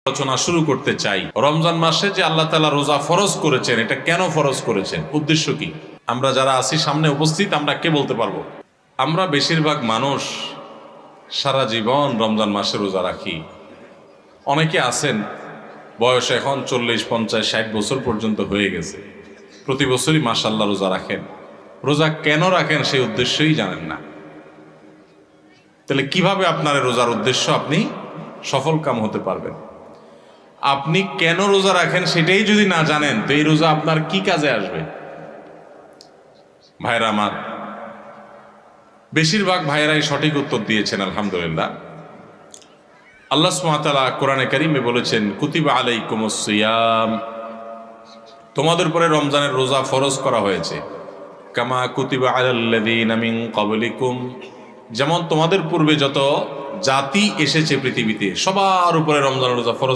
আলোচনা শুরু করতে চাই। রমজান মাসে যে আল্লাহ তাআলা রোজা ফরজ করেছেন, এটা কেন ফরজ করেছেন, উদ্দেশ্য কি? আমরা যারা আছি সামনে উপস্থিত, আমরা কে বলতে পারবো? আমরা বেশিরভাগ মানুষ সারা জীবন রমজান মাসে রোজা রাখি। অনেকে আছেন বয়স এখন 40, 50, 60 বছর পর্যন্ত হয়ে গেছে, প্রতি বছরই মাশাআল্লাহ রোজা রাখেন। রোজা কেন রাখেন সেই উদ্দেশ্যই জানেন না। তাহলে কিভাবে আপনার রোজার উদ্দেশ্য আপনি সফল কাম হতে পারবেন? আপনি কেন রোজা রাখেন সেটাই যদি না জানেন, তো এই রোজা আপনার কি কাজে আসবে? ভাইরা আমার, বেশিরভাগ ভাইরাই সঠিক উত্তর দিয়েছেন আলহামদুলিল্লাহ। আল্লাহ সুবহানাহু ওয়া তাআলা কোরআনে কারীমে বলেছেন, কুতিবা আলাইকুমুস সিয়াম, তোমাদের উপরে রমজানের রোজা ফরজ করা হয়েছে। কামা কুতিবা আলাল্লাযীনা মিন ক্বাবলিকুম, যেমন তোমাদের পূর্বে যত জাতি এসেছে পৃথিবীতে সবার উপরে রমজানের রোজা ফরজ